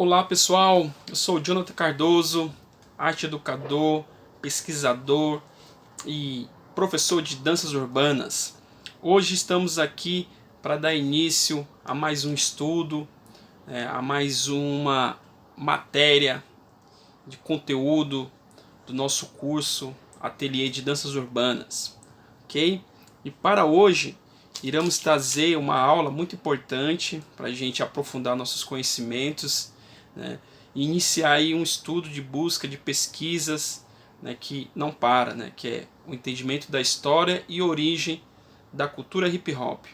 Olá pessoal, eu sou o Jonathan Cardoso, arte educador, pesquisador e professor de danças urbanas. Hoje estamos aqui para dar início a mais um estudo, a mais uma matéria de conteúdo do nosso curso Ateliê de Danças Urbanas, ok? E para hoje iremos trazer uma aula muito importante para a gente aprofundar nossos conhecimentos, né, e iniciar aí um estudo de busca de pesquisas, né, que não para, né, que é o entendimento da história e origem da cultura hip hop.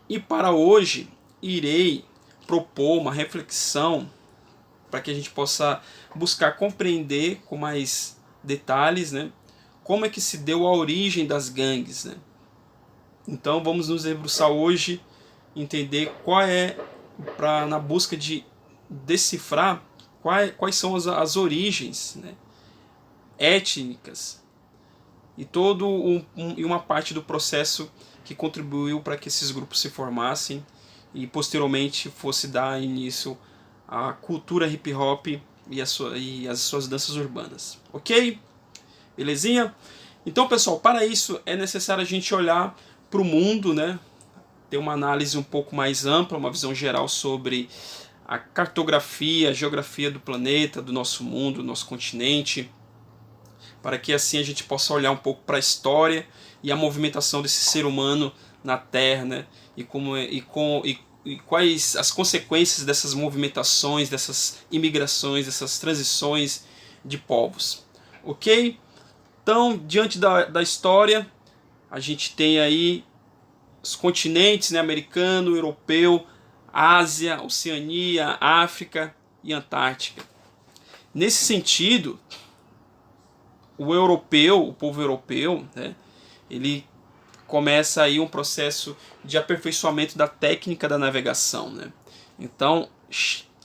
E para hoje irei propor uma reflexão para que a gente possa buscar compreender com mais detalhes, né, como é que se deu a origem das gangues, né? Então vamos nos debruçar hoje, entender qual é, na busca de decifrar quais são as origens, né, étnicas e e uma parte do processo que contribuiu para que esses grupos se formassem e posteriormente fosse dar início à cultura hip hop e as suas danças urbanas. Ok? Belezinha? Então, pessoal, para isso é necessário a gente olhar para o mundo, né? Ter uma análise um pouco mais ampla, uma visão geral sobre a cartografia, a geografia do planeta, do nosso mundo, do nosso continente, para que assim a gente possa olhar um pouco para a história e a movimentação desse ser humano na Terra, né? E quais as consequências dessas movimentações, dessas imigrações, dessas transições de povos. Ok? Então, diante da história, a gente tem aí os continentes, né, americano, europeu, Ásia, Oceania, África e Antártica. Nesse sentido, o povo europeu, né, ele começa aí um processo de aperfeiçoamento da técnica da navegação, né? Então,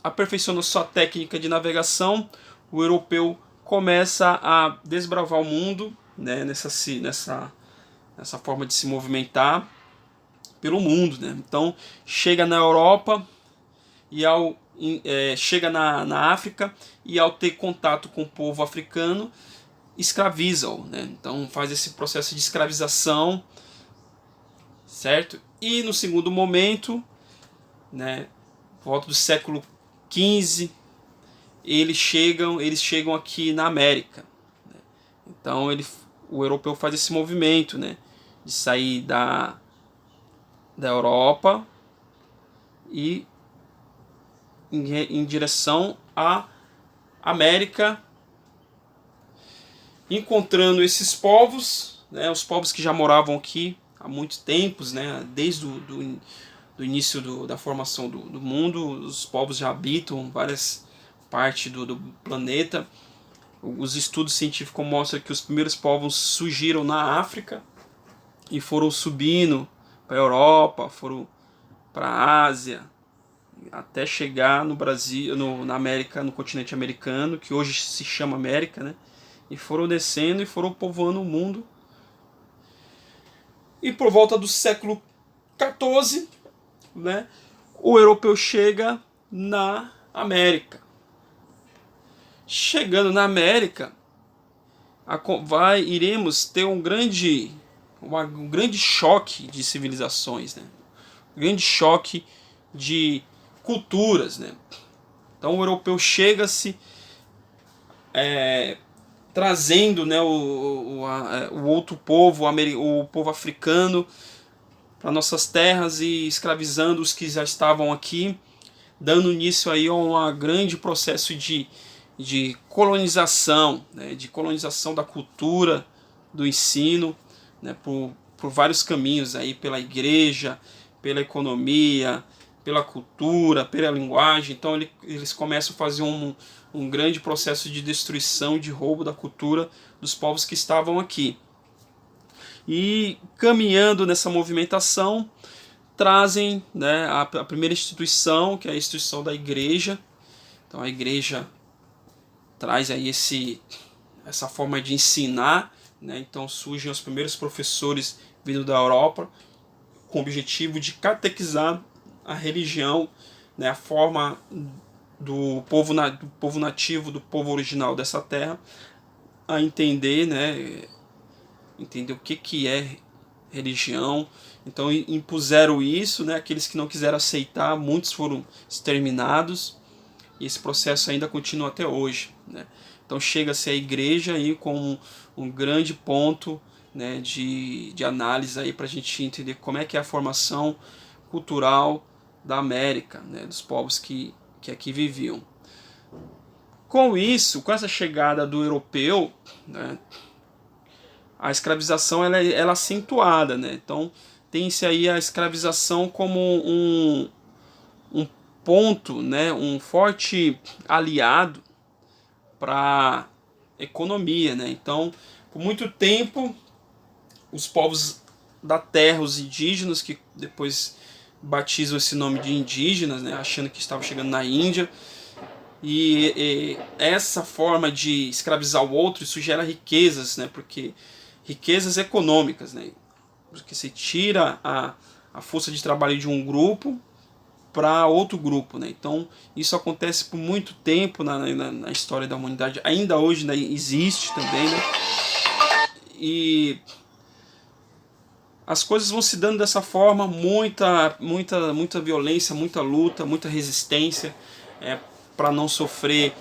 aperfeiçoando sua técnica de navegação, o europeu começa a desbravar o mundo, né, nessa forma de se movimentar pelo mundo, né? Então chega na Europa e chega na África e ao ter contato com o povo africano escraviza-o, né? Então faz esse processo de escravização, certo? E no segundo momento, né, volta do século XV, eles chegam aqui na América, né? Então o europeu faz esse movimento, né, de sair da Europa e em direção à América, encontrando esses povos, né, os povos que já moravam aqui há muitos tempos, né, desde do início da formação do mundo, os povos já habitam várias partes do planeta. Os estudos científicos mostram que os primeiros povos surgiram na África e foram subindo para a Europa, foram para a Ásia, até chegar no Brasil, na América, no continente americano, que hoje se chama América, né? E foram descendo e foram povoando o mundo. E por volta do século XIV, né, o europeu chega na América. Chegando na América, iremos ter um grande choque de civilizações, né? Um grande choque de culturas, né? Então o europeu chega-se trazendo, né, o outro povo, o povo africano, para nossas terras e escravizando os que já estavam aqui, dando início aí a um grande processo de colonização, né, de colonização da cultura, do ensino, né, por vários caminhos aí, pela igreja, pela economia, pela cultura, pela linguagem. Então eles começam a fazer um grande processo de destruição, de roubo da cultura dos povos que estavam aqui. E caminhando nessa movimentação, trazem, né, a primeira instituição, que é a instituição da igreja. Então a igreja traz aí essa forma de ensinar, né? Então surgem os primeiros professores vindo da Europa com o objetivo de catequizar a religião, né, a forma do povo nativo, do povo original dessa terra, a entender, né, entender o que é religião. Então impuseram isso, né, aqueles que não quiseram aceitar, muitos foram exterminados, e esse processo ainda continua até hoje, né. Então chega-se a igreja aí como um grande ponto, né, de análise aí para a gente entender como é que é a formação cultural da América, né, dos povos que aqui viviam. Com isso, com essa chegada do europeu, né, a escravização ela é acentuada, né? Então tem-se aí a escravização como um ponto, né, um forte aliado para a economia, né? Então, por muito tempo, os povos da terra, os indígenas, que depois batizam esse nome de indígenas, né, achando que estavam chegando na Índia, e essa forma de escravizar o outro, isso gera riquezas, né, porque riquezas econômicas, né, porque você tira a força de trabalho de um grupo para outro grupo, né? Então isso acontece por muito tempo na história da humanidade, ainda hoje, né, existe também, né? E as coisas vão se dando dessa forma, muita violência, muita luta, muita resistência, para não sofrer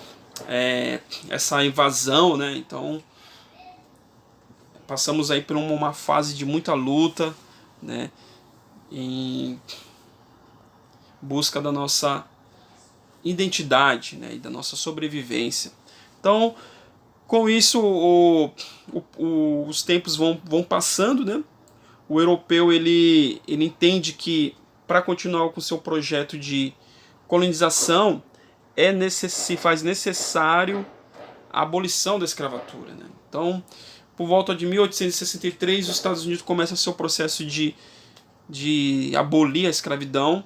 essa invasão, né? Então passamos aí por uma fase de muita luta, né, em busca da nossa identidade, né, e da nossa sobrevivência. Então, com isso, os tempos vão passando, né? O europeu ele entende que para continuar com o seu projeto de colonização se faz necessário a abolição da escravatura, né? Então, por volta de 1863, os Estados Unidos começam seu processo de abolir a escravidão,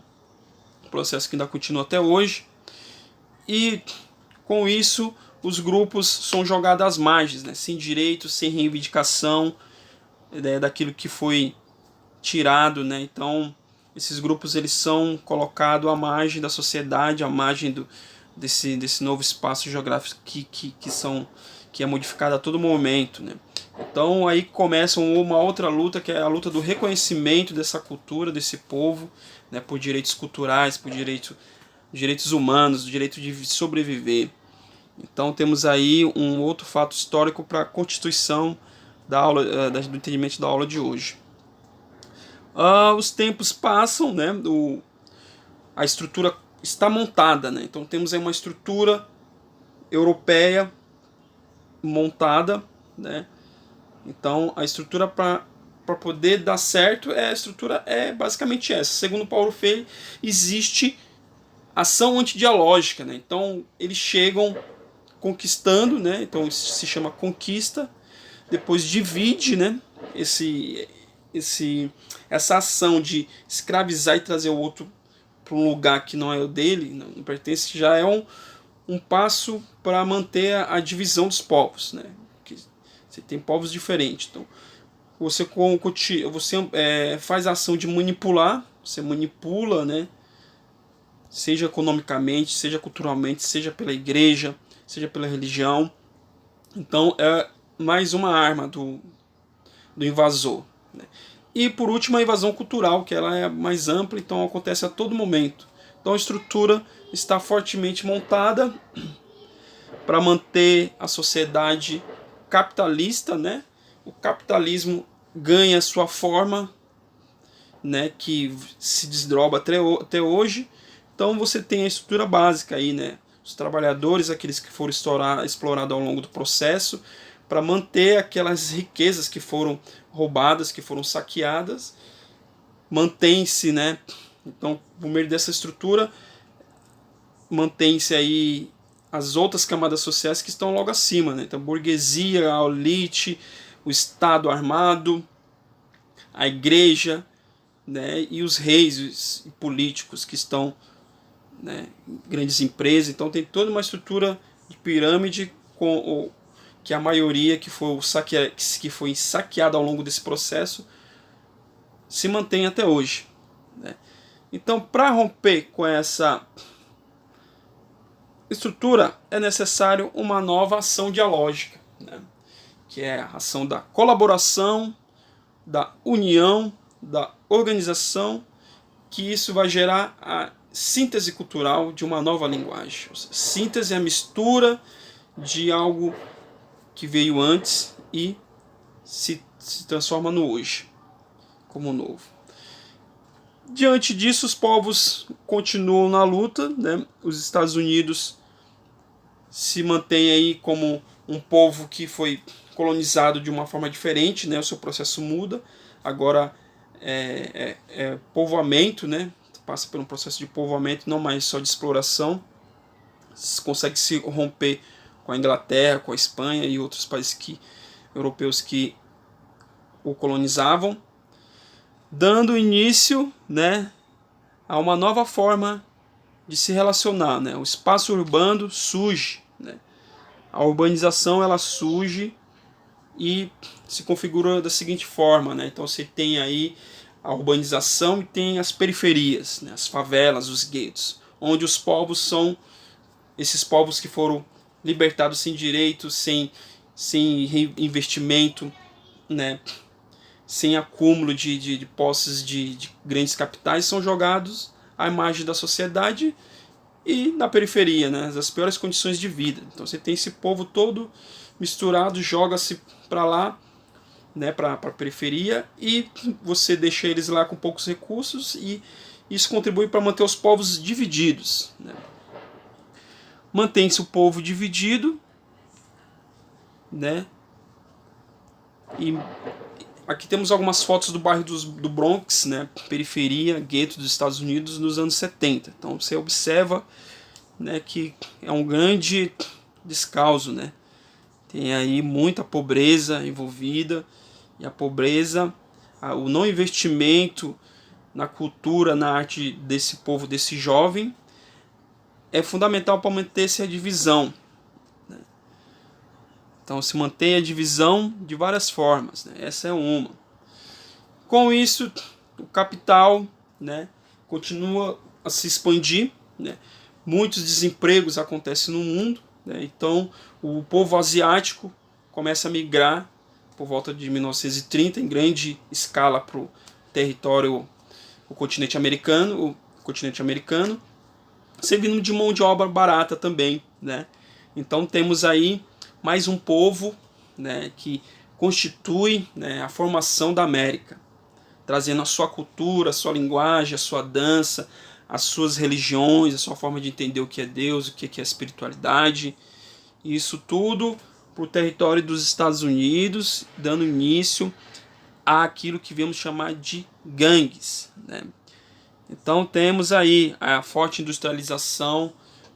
processo que ainda continua até hoje, e com isso os grupos são jogados às margens, né? Sem direitos, sem reivindicação, né, daquilo que foi tirado, né? Então esses grupos eles são colocados à margem da sociedade, à margem desse novo espaço geográfico que é modificado a todo momento, né? Então aí começa uma outra luta, que é a luta do reconhecimento dessa cultura, desse povo, né, por direitos culturais, por direitos humanos, o direito de sobreviver. Então temos aí um outro fato histórico para a constituição da aula, do entendimento da aula de hoje. Os tempos passam, né, a estrutura está montada, né? Então temos aí uma estrutura europeia montada, né? Então a estrutura para poder dar certo, a estrutura é basicamente essa. Segundo Paulo Freire, existe ação antidialógica, né? Então eles chegam conquistando, né? Então isso se chama conquista, depois divide, né, essa ação de escravizar e trazer o outro para um lugar que não é o dele, não pertence, já é um passo para manter a divisão dos povos, né? Que você tem povos diferentes, então você faz a ação de manipular, você manipula, né? Seja economicamente, seja culturalmente, seja pela igreja, seja pela religião. Então é mais uma arma do invasor, né? E por último a invasão cultural, que ela é mais ampla, então acontece a todo momento. Então a estrutura está fortemente montada para manter a sociedade capitalista, né? O capitalismo ganha sua forma, né, que se desdobra até hoje. Então você tem a estrutura básica aí, né? Os trabalhadores, aqueles que foram explorados ao longo do processo, para manter aquelas riquezas que foram roubadas, que foram saqueadas, mantém-se, né? Então, por meio dessa estrutura, mantém-se aí as outras camadas sociais que estão logo acima, né? Então, a burguesia, a elite, o Estado armado, a igreja, né? E os reis e políticos que estão, né, grandes empresas. Então tem toda uma estrutura de pirâmide que a maioria que foi saqueada ao longo desse processo se mantém até hoje, né? Então, para romper com estrutura é necessário uma nova ação dialógica, né? Que é a ação da colaboração, da união, da organização, que isso vai gerar a síntese cultural de uma nova linguagem. Síntese é a mistura de algo que veio antes e se transforma no hoje, como novo. Diante disso, os povos continuam na luta, né? Os Estados Unidos se mantém aí como um povo que foi colonizado de uma forma diferente, né? O seu processo muda, agora é povoamento, né? Passa por um processo de povoamento, não mais só de exploração, consegue se romper com a Inglaterra, com a Espanha e outros países europeus que o colonizavam, dando início, né, a uma nova forma de se relacionar, né? O espaço urbano surge, né? A urbanização ela surge e se configura da seguinte forma, né? Então você tem aí a urbanização e tem as periferias, né? As favelas, os guetos, onde os povos são esses povos que foram libertados sem direitos, sem investimento, né? Sem acúmulo de posses de grandes capitais, são jogados à margem da sociedade e na periferia, né, das piores condições de vida. Então você tem esse povo todo misturado, joga-se para lá, né, para a periferia, e você deixa eles lá com poucos recursos, e isso contribui para manter os povos divididos, né. Mantém-se o povo dividido, né, e aqui temos algumas fotos do bairro do Bronx, né, periferia, gueto dos Estados Unidos nos anos 70. Então você observa, né, que é um grande descaso, né? Tem aí muita pobreza envolvida, e a pobreza, o não investimento na cultura, na arte desse povo, desse jovem, é fundamental para manter-se a divisão, né? Então se mantém a divisão de várias formas, né? Essa é uma. Com isso, o capital, né, continua a se expandir, né? Muitos desempregos acontecem no mundo, né? Então o povo asiático começa a migrar por volta de 1930 em grande escala para o território, o continente americano, servindo de mão de obra barata também, né? Então temos aí mais um povo, né, que constitui, né, a formação da América, trazendo a sua cultura, a sua linguagem, a sua dança, as suas religiões, a sua forma de entender o que é Deus, o que é espiritualidade. Isso tudo para o território dos Estados Unidos, dando início àquilo que vamos chamar de gangues, né? Então temos aí a forte industrialização,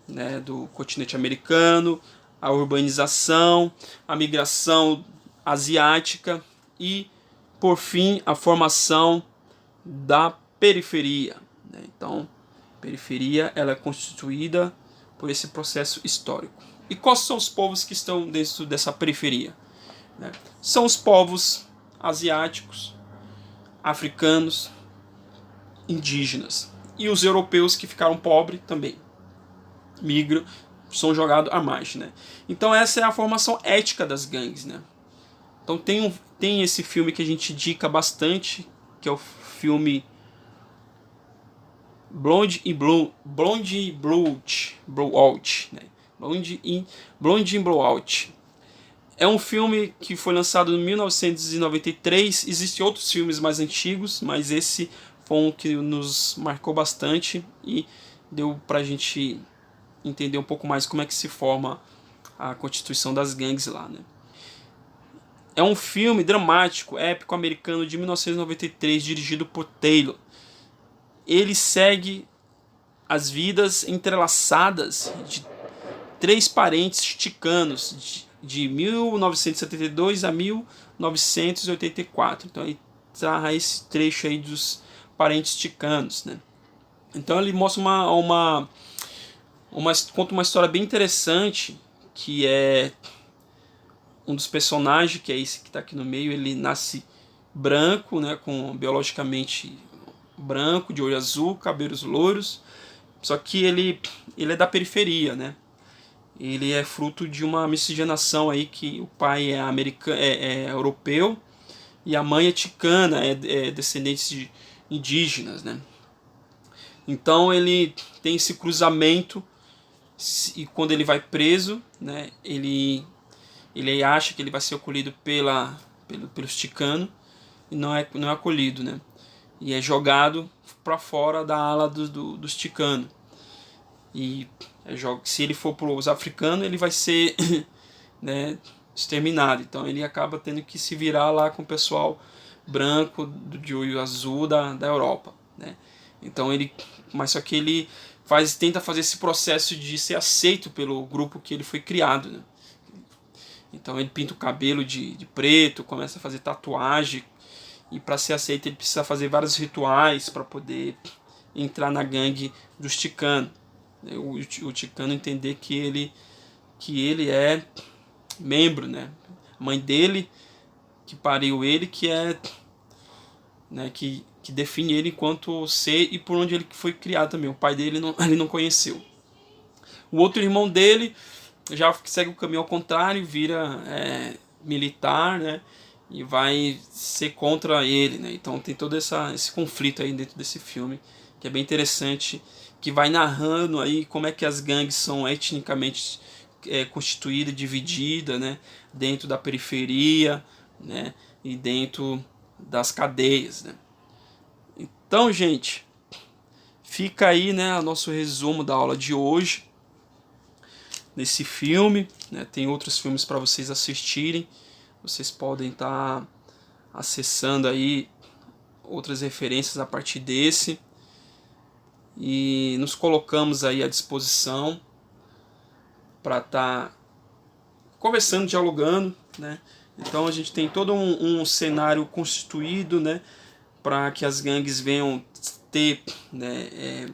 né, do continente americano, a urbanização, a migração asiática e, por fim, a formação da periferia, né? Então, a periferia ela é constituída por esse processo histórico. E quais são os povos que estão dentro dessa periferia, né? São os povos asiáticos, africanos, indígenas, e os europeus que ficaram pobres também migram, são jogados à margem, né? Então essa é a formação étnica das gangues, né? Então tem esse filme que a gente indica bastante, que é o filme Blonde e Blowout, né? Blonde e Blowout. É um filme que foi lançado em 1993. Existem outros filmes mais antigos, mas esse foi um que nos marcou bastante e deu pra gente entender um pouco mais como é que se forma a constituição das gangues lá, né? É um filme dramático, épico americano de 1993, dirigido por Taylor. Ele segue as vidas entrelaçadas de três parentes chicanos de 1972 a 1984. Então ele traz esse trecho aí dos parentes chicanos, né? Então ele mostra conta uma história bem interessante, que é um dos personagens, que é esse que está aqui no meio. Ele nasce branco, né, biologicamente branco, de olho azul, cabelos louros, só que ele é da periferia, né? ele é fruto de uma miscigenação aí, que o pai é americano, é europeu, e a mãe é ticana, é descendente de indígenas, né? Então ele tem esse cruzamento, e quando ele vai preso, né, ele acha que ele vai ser acolhido pelos ticanos, e não é acolhido, né? E é jogado para fora da ala dos ticanos. E se ele for para os africanos, ele vai ser né, exterminado. Então ele acaba tendo que se virar lá com o pessoal branco, de olho azul da Europa, né? Então mas só que ele tenta fazer esse processo de ser aceito pelo grupo que ele foi criado, né? Então ele pinta o cabelo de preto, começa a fazer tatuagem, e para ser aceito ele precisa fazer vários rituais para poder entrar na gangue dos ticanos. O ticano entender que ele é membro, né? A mãe dele que pariu ele, que é, né, que define ele enquanto ser, e por onde ele foi criado também. O pai dele ele não conheceu. O outro irmão dele já segue o caminho ao contrário, vira militar, né? E vai ser contra ele, né? Então tem todo esse conflito aí dentro desse filme, que é bem interessante, que vai narrando aí como é que as gangues são etnicamente constituídas, divididas, né? Dentro da periferia, né? E dentro das cadeias, né? Então, gente, fica aí, né, o nosso resumo da aula de hoje nesse filme, né? Tem outros filmes para vocês assistirem. Vocês podem estar acessando aí outras referências a partir desse, e nos colocamos aí à disposição para estar conversando, dialogando, né? Então a gente tem todo um cenário constituído, né, para que as gangues venham ter, né,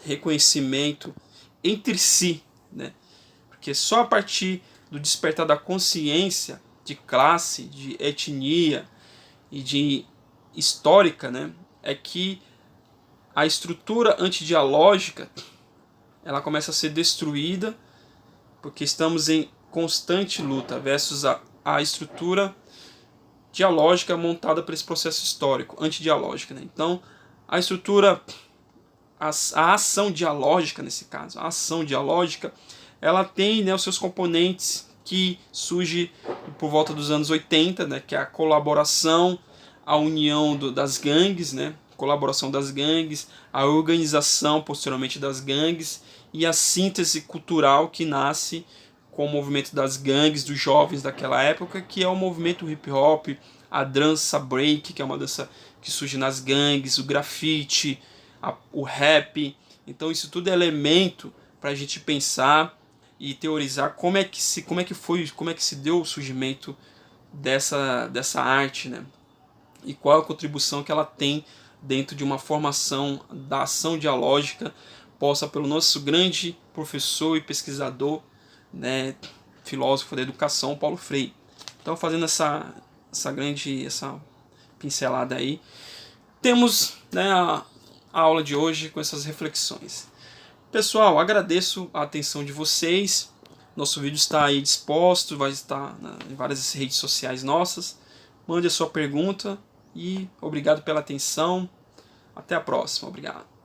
reconhecimento entre si, né? Porque só a partir do despertar da consciência de classe, de etnia e de histórica, né, é que a estrutura antidialógica ela começa a ser destruída, porque estamos em constante luta versus a estrutura dialógica montada por esse processo histórico, antidialógica, né? Então, a estrutura, a ação dialógica, nesse caso, a ação dialógica, ela tem, né, os seus componentes que surge por volta dos anos 80, né, que é a colaboração, a união das gangues, né, colaboração das gangues, a organização posteriormente das gangues e a síntese cultural que nasce com o movimento das gangues, dos jovens daquela época, que é o movimento hip hop, a dança break, que é uma dança que surge nas gangues, o grafite, o rap. Então isso tudo é elemento para a gente pensar e teorizar como é que se deu o surgimento dessa arte, né? E qual a contribuição que ela tem dentro de uma formação da ação dialógica posta pelo nosso grande professor e pesquisador, né, filósofo da educação, Paulo Freire. Então, fazendo essa pincelada aí, temos, né, a aula de hoje com essas reflexões. Pessoal, agradeço a atenção de vocês. Nosso vídeo está aí disposto, vai estar em várias redes sociais nossas. Mande a sua pergunta e obrigado pela atenção. Até a próxima. Obrigado.